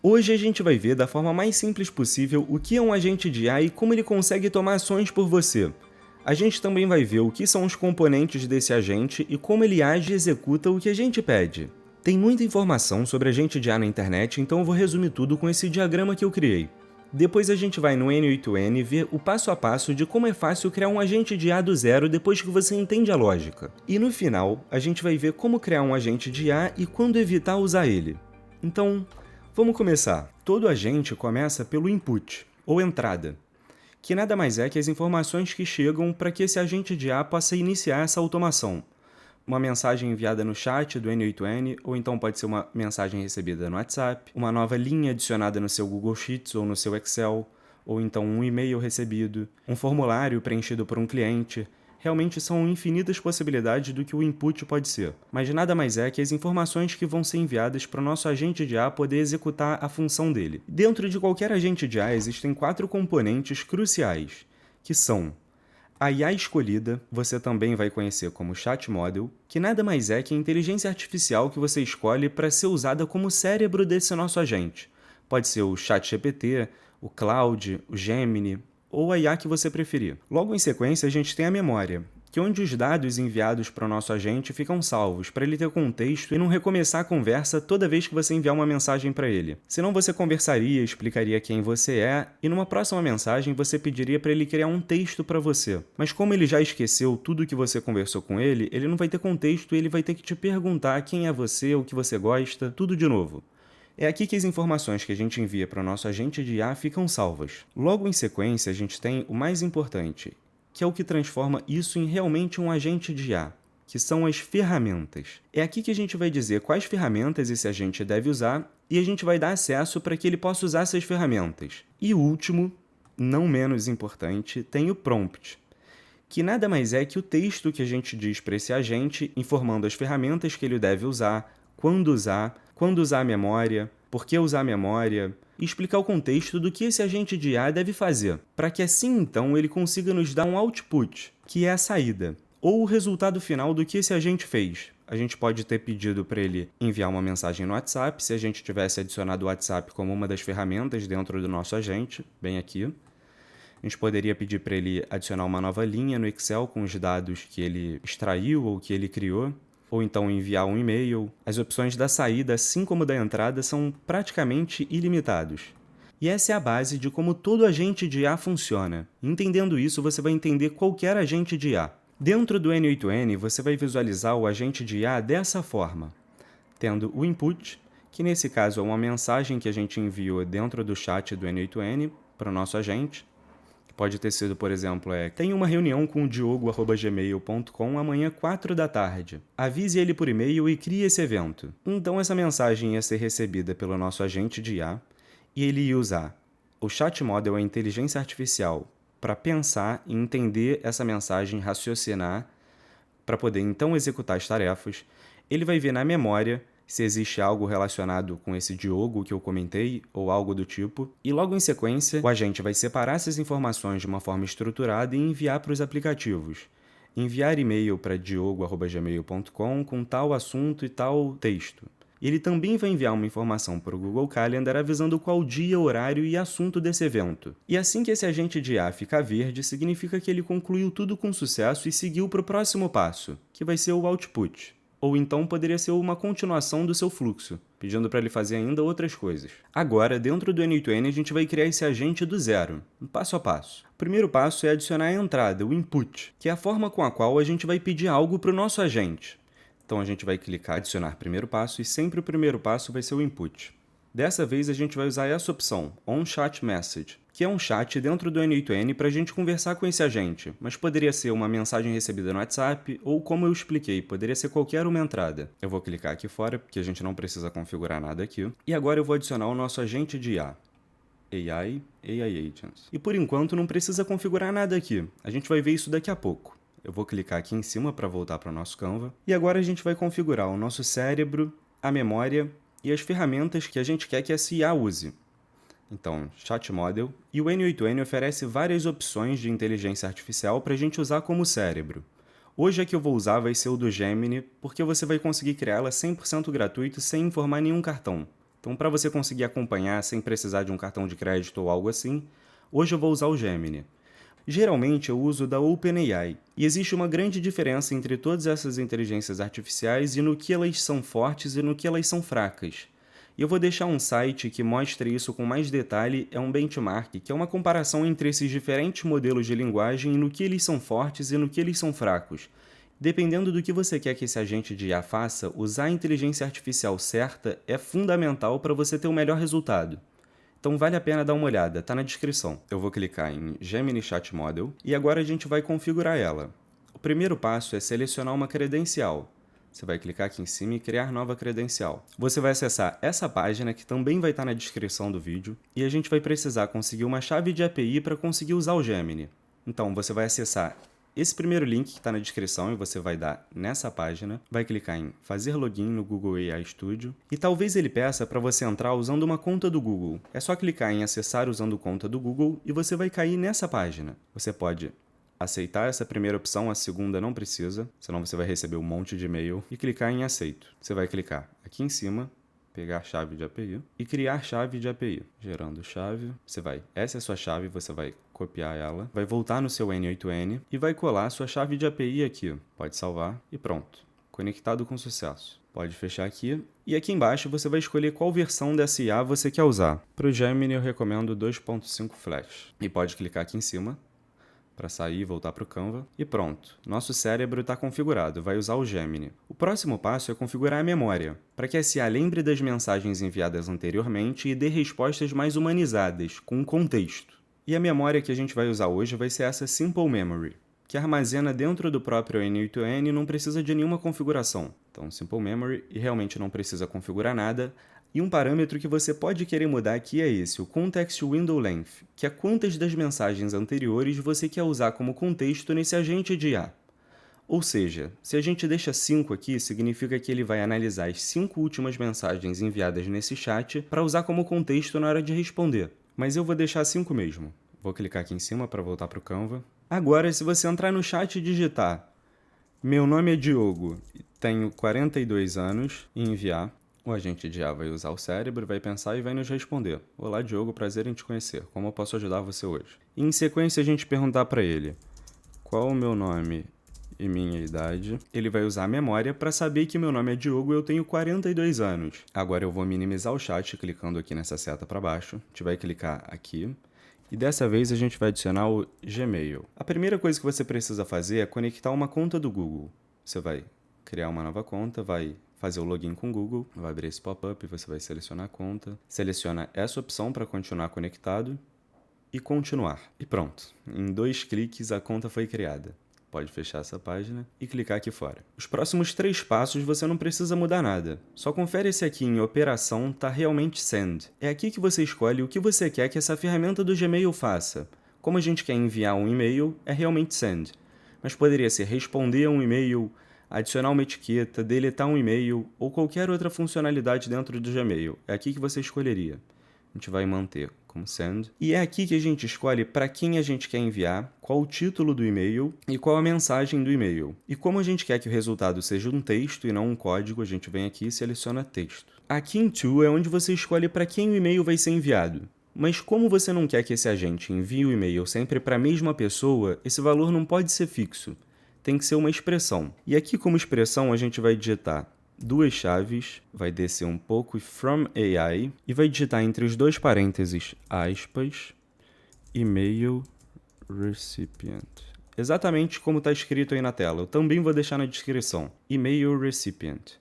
Hoje a gente vai ver da forma mais simples possível o que é um agente de IA e como ele consegue tomar ações por você. A gente também vai ver o que são os componentes desse agente e como ele age e executa o que a gente pede. Tem muita informação sobre agente de IA na internet, então eu vou resumir tudo com esse diagrama que eu criei. Depois a gente vai no N8N ver o passo a passo de como é fácil criar um agente de IA do zero depois que você entende a lógica. E no final, a gente vai ver como criar um agente de IA e quando evitar usar ele. Então, vamos começar. Todo agente começa pelo input, ou entrada, que nada mais é que as informações que chegam para que esse agente de IA possa iniciar essa automação. Uma mensagem enviada no chat do N8N, ou então pode ser uma mensagem recebida no WhatsApp, uma nova linha adicionada no seu Google Sheets ou no seu Excel, ou então um e-mail recebido, um formulário preenchido por um cliente. Realmente são infinitas possibilidades do que o input pode ser, mas nada mais é que as informações que vão ser enviadas para o nosso agente de IA poder executar a função dele. Dentro de qualquer agente de IA existem 4 componentes cruciais, que são a IA escolhida, você também vai conhecer como Chat Model, que nada mais é que a inteligência artificial que você escolhe para ser usada como cérebro desse nosso agente. Pode ser o ChatGPT, o Claude, o Gemini ou a IA que você preferir. Logo em sequência, a gente tem a memória, que é onde os dados enviados para o nosso agente ficam salvos, para ele ter contexto e não recomeçar a conversa toda vez que você enviar uma mensagem para ele. Senão você conversaria, explicaria quem você é, e numa próxima mensagem você pediria para ele criar um texto para você. Mas como ele já esqueceu tudo que você conversou com ele não vai ter contexto e ele vai ter que te perguntar quem é você, o que você gosta, tudo de novo. É aqui que as informações que a gente envia para o nosso agente de IA ficam salvas. Logo em sequência, a gente tem o mais importante, que é o que transforma isso em realmente um agente de IA, que são as ferramentas. É aqui que a gente vai dizer quais ferramentas esse agente deve usar e a gente vai dar acesso para que ele possa usar essas ferramentas. E o último, não menos importante, tem o prompt, que nada mais é que o texto que a gente diz para esse agente, informando as ferramentas que ele deve usar, quando usar a memória, por que usar a memória, e explicar o contexto do que esse agente de IA deve fazer, para que assim então ele consiga nos dar um output, que é a saída, ou o resultado final do que esse agente fez. A gente pode ter pedido para ele enviar uma mensagem no WhatsApp, se a gente tivesse adicionado o WhatsApp como uma das ferramentas dentro do nosso agente, bem aqui. A gente poderia pedir para ele adicionar uma nova linha no Excel com os dados que ele extraiu ou que ele criou, ou então enviar um e-mail. As opções da saída, assim como da entrada, são praticamente ilimitados. E essa é a base de como todo agente de IA funciona. Entendendo isso, você vai entender qualquer agente de IA. Dentro do N8N, você vai visualizar o agente de IA dessa forma, tendo o input, que nesse caso é uma mensagem que a gente enviou dentro do chat do N8N para o nosso agente. Pode ter sido, por exemplo, tenho uma reunião com o diogo@gmail.com amanhã 4 da tarde. Avise ele por e-mail e crie esse evento. Então essa mensagem ia ser recebida pelo nosso agente de IA e ele ia usar o Chat Model, a inteligência artificial, para pensar e entender essa mensagem, raciocinar, para poder então executar as tarefas. Ele vai ver na memória se existe algo relacionado com esse Diogo que eu comentei, ou algo do tipo, e logo em sequência, o agente vai separar essas informações de uma forma estruturada e enviar para os aplicativos. Enviar e-mail para diogo@gmail.com com tal assunto e tal texto. Ele também vai enviar uma informação para o Google Calendar avisando qual dia, horário e assunto desse evento. E assim que esse agente de IA ficar verde, significa que ele concluiu tudo com sucesso e seguiu para o próximo passo, que vai ser o output. Ou então poderia ser uma continuação do seu fluxo, pedindo para ele fazer ainda outras coisas. Agora, dentro do N8N, a gente vai criar esse agente do zero, passo a passo. O primeiro passo é adicionar a entrada, o input, que é a forma com a qual a gente vai pedir algo para o nosso agente. Então a gente vai clicar adicionar primeiro passo e sempre o primeiro passo vai ser o input. Dessa vez a gente vai usar essa opção, OnChat Message, que é um chat dentro do N8N para a gente conversar com esse agente, mas poderia ser uma mensagem recebida no WhatsApp ou, como eu expliquei, poderia ser qualquer uma entrada. Eu vou clicar aqui fora, porque a gente não precisa configurar nada aqui. E agora eu vou adicionar o nosso agente de IA. AI Agents. E por enquanto não precisa configurar nada aqui, a gente vai ver isso daqui a pouco. Eu vou clicar aqui em cima para voltar para o nosso Canva. E agora a gente vai configurar o nosso cérebro, a memória e as ferramentas que a gente quer que essa IA use. Então, Chat Model, e o N8N oferece várias opções de inteligência artificial para a gente usar como cérebro. Hoje a que eu vou usar vai ser o do Gemini, porque você vai conseguir criá-la 100% gratuito sem informar nenhum cartão. Então, para você conseguir acompanhar sem precisar de um cartão de crédito ou algo assim, hoje eu vou usar o Gemini. Geralmente eu uso da OpenAI, e existe uma grande diferença entre todas essas inteligências artificiais e no que elas são fortes e no que elas são fracas. E eu vou deixar um site que mostre isso com mais detalhe, é um benchmark, que é uma comparação entre esses diferentes modelos de linguagem e no que eles são fortes e no que eles são fracos. Dependendo do que você quer que esse agente de IA faça, usar a inteligência artificial certa é fundamental para você ter o melhor resultado. Então vale a pena dar uma olhada, tá na descrição. Eu vou clicar em Gemini Chat Model e agora a gente vai configurar ela. O primeiro passo é selecionar uma credencial. Você vai clicar aqui em cima e criar nova credencial. Você vai acessar essa página que também vai estar na descrição do vídeo e a gente vai precisar conseguir uma chave de API para conseguir usar o Gemini. Então você vai acessar esse primeiro link que está na descrição e você vai dar nessa página, vai clicar em fazer login no Google AI Studio e talvez ele peça para você entrar usando uma conta do Google. É só clicar em acessar usando conta do Google e você vai cair nessa página. Você pode aceitar essa primeira opção, a segunda não precisa, senão você vai receber um monte de e-mail e clicar em aceito. Você vai clicar aqui em cima, pegar chave de API e criar chave de API. Gerando chave, essa é a sua chave, você vai copiar ela, vai voltar no seu N8N e vai colar a sua chave de API aqui. Pode salvar e pronto. Conectado com sucesso. Pode fechar aqui. E aqui embaixo você vai escolher qual versão dessa IA você quer usar. Para o Gemini eu recomendo 2.5 Flash. E pode clicar aqui em cima para sair e voltar para o Canva. E pronto, nosso cérebro está configurado, vai usar o Gemini. O próximo passo é configurar a memória, para que a IA lembre das mensagens enviadas anteriormente e dê respostas mais humanizadas, com contexto. E a memória que a gente vai usar hoje vai ser essa Simple Memory, que armazena dentro do próprio N8N e não precisa de nenhuma configuração. Então, Simple Memory, e realmente não precisa configurar nada. E um parâmetro que você pode querer mudar aqui é esse, o Context Window Length, que é quantas das mensagens anteriores você quer usar como contexto nesse agente de IA. Ou seja, se a gente deixa 5 aqui, significa que ele vai analisar as 5 últimas mensagens enviadas nesse chat para usar como contexto na hora de responder. Mas eu vou deixar 5 mesmo. Vou clicar aqui em cima para voltar para o Canva. Agora, se você entrar no chat e digitar meu nome é Diogo, tenho 42 anos e enviar, o agente de IA vai usar o cérebro, vai pensar e vai nos responder. Olá, Diogo, prazer em te conhecer. Como eu posso ajudar você hoje? E em sequência, a gente perguntar para ele qual o meu nome e minha idade. Ele vai usar a memória para saber que meu nome é Diogo e eu tenho 42 anos. Agora eu vou minimizar o chat clicando aqui nessa seta para baixo. A gente vai clicar aqui. E dessa vez a gente vai adicionar o Gmail. A primeira coisa que você precisa fazer é conectar uma conta do Google. Você vai criar uma nova conta, vai fazer o login com o Google, vai abrir esse pop-up, você vai selecionar a conta, seleciona essa opção para continuar conectado e continuar. E pronto, em 2 cliques a conta foi criada. Pode fechar essa página e clicar aqui fora. Os próximos 3 passos você não precisa mudar nada. Só confere se aqui em operação está realmente send. É aqui que você escolhe o que você quer que essa ferramenta do Gmail faça. Como a gente quer enviar um e-mail, é realmente send. Mas poderia ser responder a um e-mail, adicionar uma etiqueta, deletar um e-mail ou qualquer outra funcionalidade dentro do Gmail. É aqui que você escolheria. A gente vai manter como send. E é aqui que a gente escolhe para quem a gente quer enviar, qual o título do e-mail e qual a mensagem do e-mail. E como a gente quer que o resultado seja um texto e não um código, a gente vem aqui e seleciona texto. Aqui em To é onde você escolhe para quem o e-mail vai ser enviado. Mas como você não quer que esse agente envie o e-mail sempre para a mesma pessoa, esse valor não pode ser fixo. Tem que ser uma expressão. E aqui como expressão a gente vai digitar 2 chaves, vai descer um pouco from AI e vai digitar entre os 2 parênteses, aspas, email recipient. Exatamente como está escrito aí na tela. Eu também vou deixar na descrição. Email recipient.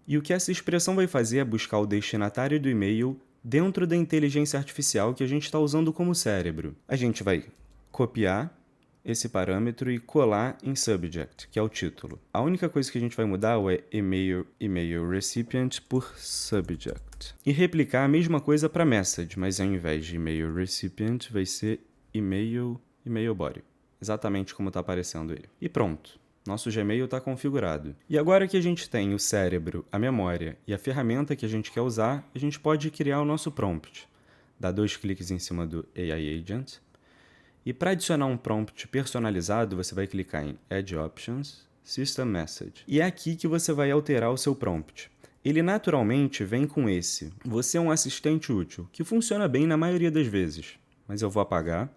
E o que essa expressão vai fazer é buscar o destinatário do e-mail dentro da inteligência artificial que a gente está usando como cérebro. A gente vai copiar esse parâmetro e colar em subject, que é o título. A única coisa que a gente vai mudar é email recipient por subject. E replicar a mesma coisa para message, mas ao invés de email recipient vai ser email body. Exatamente como está aparecendo aí. E pronto. Nosso Gmail está configurado. E agora que a gente tem o cérebro, a memória e a ferramenta que a gente quer usar, a gente pode criar o nosso prompt. Dá 2 cliques em cima do AI Agent. E para adicionar um prompt personalizado, você vai clicar em Add Options, System Message. E é aqui que você vai alterar o seu prompt. ele naturalmente vem com esse. Você é um assistente útil, que funciona bem na maioria das vezes, mas eu vou apagar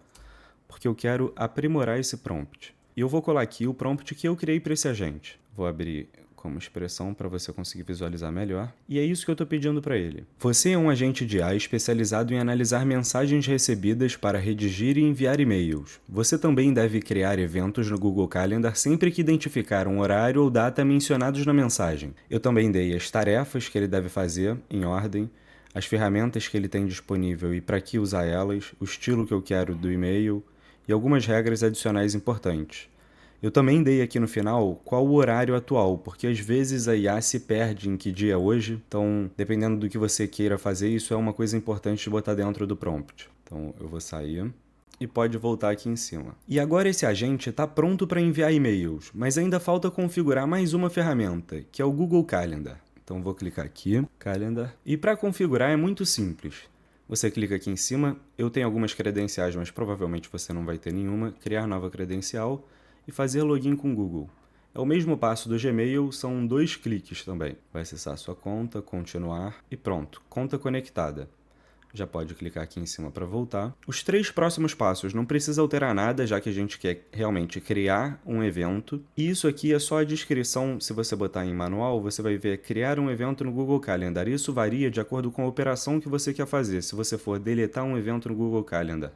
porque eu quero aprimorar esse prompt. E eu vou colar aqui o prompt que eu criei para esse agente. Vou abrir como expressão para você conseguir visualizar melhor. E é isso que eu estou pedindo para ele. Você é um agente de IA especializado em analisar mensagens recebidas para redigir e enviar e-mails. Você também deve criar eventos no Google Calendar sempre que identificar um horário ou data mencionados na mensagem. Eu também dei as tarefas que ele deve fazer, em ordem, as ferramentas que ele tem disponível e para que usar elas, o estilo que eu quero do e-mail e algumas regras adicionais importantes. Eu também dei aqui no final qual o horário atual, porque às vezes a IA se perde em que dia é hoje, então dependendo do que você queira fazer, isso é uma coisa importante de botar dentro do prompt. Então eu vou sair e pode voltar aqui em cima. E agora esse agente está pronto para enviar e-mails, mas ainda falta configurar mais uma ferramenta, que é o Google Calendar. Então vou clicar aqui, Calendar, e para configurar é muito simples. Você clica aqui em cima, eu tenho algumas credenciais, mas provavelmente você não vai ter nenhuma, criar nova credencial e fazer login com o Google. É o mesmo passo do Gmail, são 2 cliques também. Vai acessar a sua conta, continuar e pronto, conta conectada. Já pode clicar aqui em cima para voltar. Os 3 próximos passos não precisa alterar nada, já que a gente quer realmente criar um evento. E isso aqui é só a descrição, se você botar em manual, você vai ver criar um evento no Google Calendar. Isso varia de acordo com a operação que você quer fazer. Se você for deletar um evento no Google Calendar,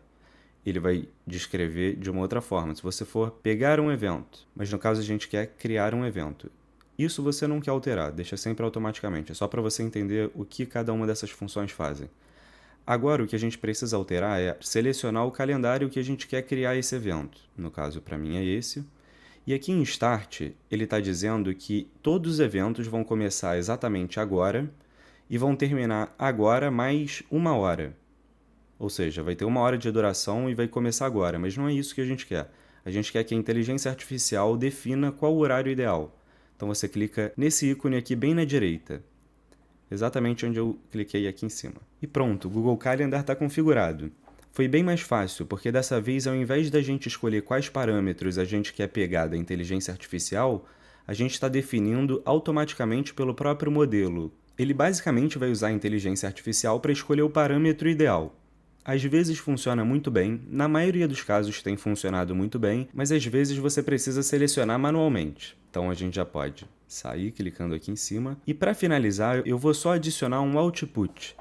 ele vai descrever de uma outra forma. Se você for pegar um evento, mas no caso a gente quer criar um evento. Isso você não quer alterar, deixa sempre automaticamente. É só para você entender o que cada uma dessas funções fazem. Agora, o que a gente precisa alterar é selecionar o calendário que a gente quer criar esse evento. No caso, para mim é esse. E aqui em Start, ele está dizendo que todos os eventos vão começar exatamente agora e vão terminar agora mais 1 hora. Ou seja, vai ter 1 hora de duração e vai começar agora, mas não é isso que a gente quer. A gente quer que a inteligência artificial defina qual o horário ideal. Então você clica nesse ícone aqui bem na direita, exatamente onde eu cliquei aqui em cima. E pronto, o Google Calendar está configurado. Foi bem mais fácil, porque dessa vez, ao invés da gente escolher quais parâmetros a gente quer pegar da inteligência artificial, a gente está definindo automaticamente pelo próprio modelo. Ele basicamente vai usar a inteligência artificial para escolher o parâmetro ideal. Às vezes funciona muito bem, na maioria dos casos tem funcionado muito bem, mas às vezes você precisa selecionar manualmente. Então a gente já pode sair clicando aqui em cima. E para finalizar, eu vou só adicionar um output.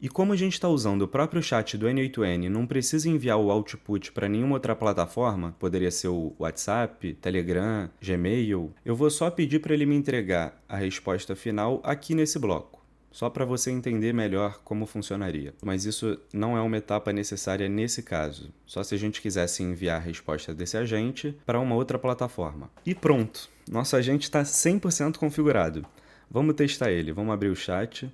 E como a gente está usando o próprio chat do N8N, não precisa enviar o output para nenhuma outra plataforma, poderia ser o WhatsApp, Telegram, Gmail, eu vou só pedir para ele me entregar a resposta final aqui nesse bloco. Só para você entender melhor como funcionaria. Mas isso não é uma etapa necessária nesse caso. Só se a gente quisesse enviar a resposta desse agente para uma outra plataforma. E pronto! Nosso agente está 100% configurado. Vamos testar ele. Vamos abrir o chat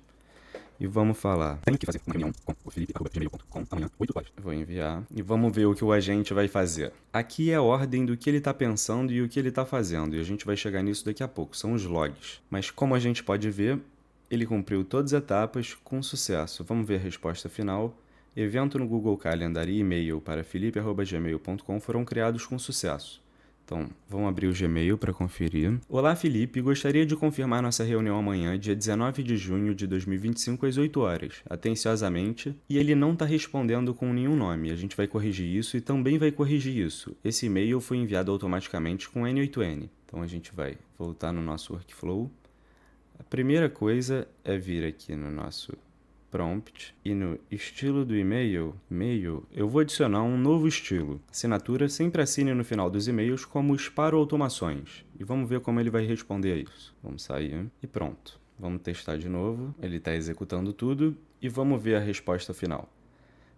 e vamos falar. Tenho que fazer uma reunião com o Felipe@gmail.com amanhã, 8 horas. Vou enviar e vamos ver o que o agente vai fazer. Aqui é a ordem do que ele está pensando e o que ele está fazendo. E a gente vai chegar nisso daqui a pouco. São os logs. Mas como a gente pode ver, ele cumpriu todas as etapas com sucesso. Vamos ver a resposta final. Evento no Google Calendar e e-mail para felipe@gmail.com foram criados com sucesso. Então, vamos abrir o Gmail para conferir. Olá, Felipe. Gostaria de confirmar nossa reunião amanhã, dia 19 de junho de 2025, às 8 horas. Atenciosamente. E ele não está respondendo com nenhum nome. A gente vai corrigir isso e também vai corrigir isso. Esse e-mail foi enviado automaticamente com N8N. Então, a gente vai voltar no nosso workflow. A primeira coisa é vir aqui no nosso prompt e no estilo do e-mail, eu vou adicionar um novo estilo. Assinatura, sempre assine no final dos e-mails como Sparo Automações. E vamos ver como ele vai responder a isso. Vamos sair e pronto. Vamos testar de novo. Ele está executando tudo e vamos ver a resposta final.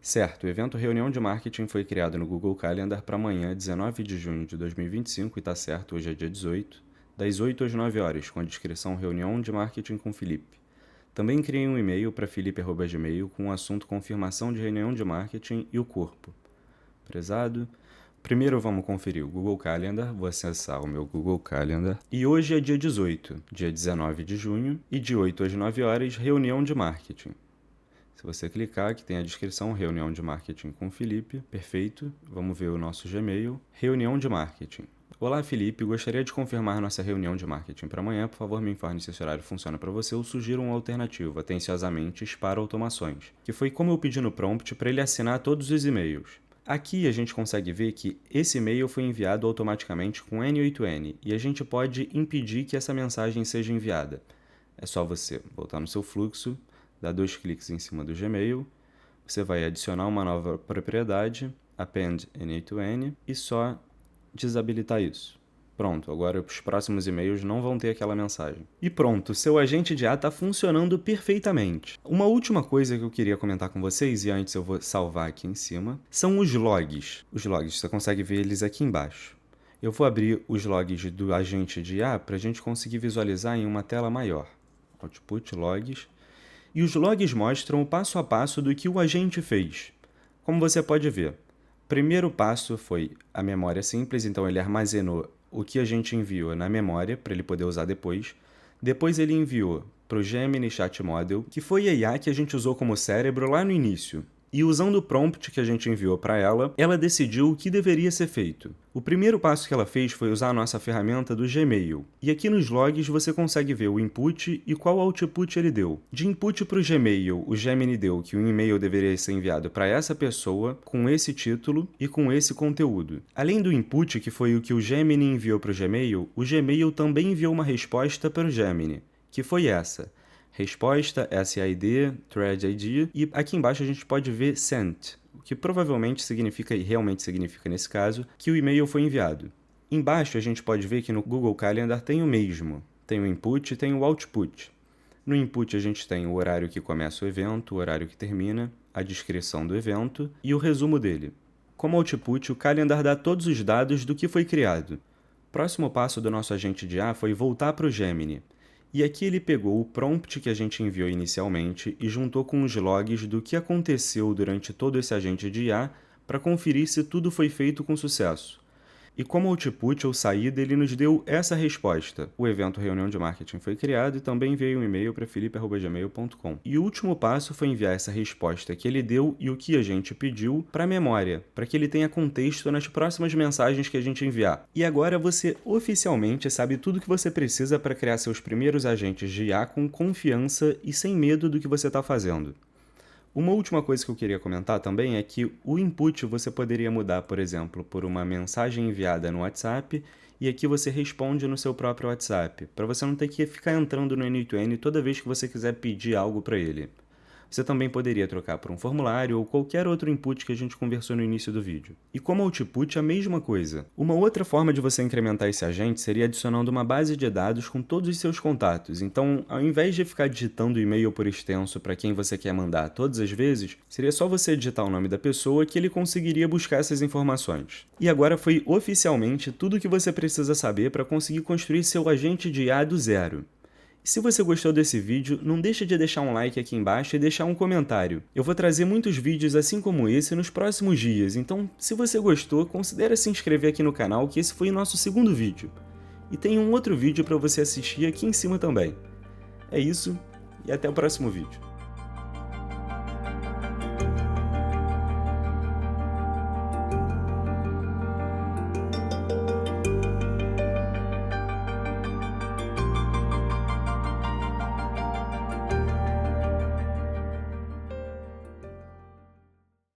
Certo, o evento Reunião de Marketing foi criado no Google Calendar para amanhã, 19 de junho de 2025, e está certo, hoje é dia 18. Das 8 às 9 horas, com a descrição Reunião de Marketing com Felipe. Também criei um e-mail para felipe@gmail com o assunto confirmação de reunião de marketing e o corpo. Prezado, primeiro vamos conferir o Google Calendar, vou acessar o meu Google Calendar. E hoje é dia 18, dia 19 de junho, e de 8 às 9 horas, reunião de marketing. Se você clicar, aqui tem a descrição, reunião de marketing com Felipe, perfeito. Vamos ver o nosso Gmail, reunião de marketing. Olá, Felipe, gostaria de confirmar nossa reunião de marketing para amanhã. Por favor, me informe se esse horário funciona para você ou sugiro uma alternativa, atenciosamente, Spar Automações, que foi como eu pedi no prompt para ele assinar todos os e-mails. Aqui a gente consegue ver que esse e-mail foi enviado automaticamente com N8N e a gente pode impedir que essa mensagem seja enviada. É só você voltar no seu fluxo, dar 2 cliques em cima do Gmail, você vai adicionar uma nova propriedade, append N8N, e só desabilitar isso. Pronto, agora os próximos e-mails não vão ter aquela mensagem. E pronto, seu agente de IA está funcionando perfeitamente. Uma última coisa que eu queria comentar com vocês, e antes eu vou salvar aqui em cima, são os logs. Os logs, você consegue ver eles aqui embaixo. Eu vou abrir os logs do agente de IA para a gente conseguir visualizar em uma tela maior. Output, logs. E os logs mostram o passo a passo do que o agente fez. Como você pode ver, primeiro passo foi a memória simples, então ele armazenou o que a gente enviou na memória para ele poder usar depois. Depois ele enviou para o Gemini Chat Model, que foi a IA que a gente usou como cérebro lá no início. E usando o prompt que a gente enviou para ela, ela decidiu o que deveria ser feito. O primeiro passo que ela fez foi usar a nossa ferramenta do Gmail. E aqui nos logs você consegue ver o input e qual output ele deu. De input para o Gmail, o Gemini deu que um e-mail deveria ser enviado para essa pessoa, com esse título e com esse conteúdo. Além do input, que foi o que o Gemini enviou para o Gmail também enviou uma resposta para o Gemini, que foi essa. Resposta, SID, Thread ID, e aqui embaixo a gente pode ver sent, o que provavelmente significa, e realmente significa nesse caso, que o e-mail foi enviado. Embaixo a gente pode ver que no Google Calendar tem o mesmo, tem o input e tem o output. No input a gente tem o horário que começa o evento, o horário que termina, a descrição do evento e o resumo dele. Como output, o Calendar dá todos os dados do que foi criado. O próximo passo do nosso agente de IA foi voltar para o Gemini. E aqui ele pegou o prompt que a gente enviou inicialmente e juntou com os logs do que aconteceu durante todo esse agente de IA para conferir se tudo foi feito com sucesso. E como output ou saída, ele nos deu essa resposta. O evento reunião de marketing foi criado e também veio um e-mail para felipe@gmail.com. E o último passo foi enviar essa resposta que ele deu e o que a gente pediu para a memória, para que ele tenha contexto nas próximas mensagens que a gente enviar. E agora você oficialmente sabe tudo o que você precisa para criar seus primeiros agentes de IA com confiança e sem medo do que você está fazendo. Uma última coisa que eu queria comentar também é que o input você poderia mudar, por exemplo, por uma mensagem enviada no WhatsApp e aqui você responde no seu próprio WhatsApp, para você não ter que ficar entrando no N8N toda vez que você quiser pedir algo para ele. Você também poderia trocar por um formulário ou qualquer outro input que a gente conversou no início do vídeo. E como output, a mesma coisa. Uma outra forma de você incrementar esse agente seria adicionando uma base de dados com todos os seus contatos. Então, ao invés de ficar digitando o e-mail por extenso para quem você quer mandar todas as vezes, seria só você digitar o nome da pessoa que ele conseguiria buscar essas informações. E agora foi oficialmente tudo o que você precisa saber para conseguir construir seu agente de IA do zero. E se você gostou desse vídeo, não deixe de deixar um like aqui embaixo e deixar um comentário. Eu vou trazer muitos vídeos assim como esse nos próximos dias, então se você gostou, considere se inscrever aqui no canal, que esse foi o nosso segundo vídeo. E tem um outro vídeo para você assistir aqui em cima também. É isso, e até o próximo vídeo.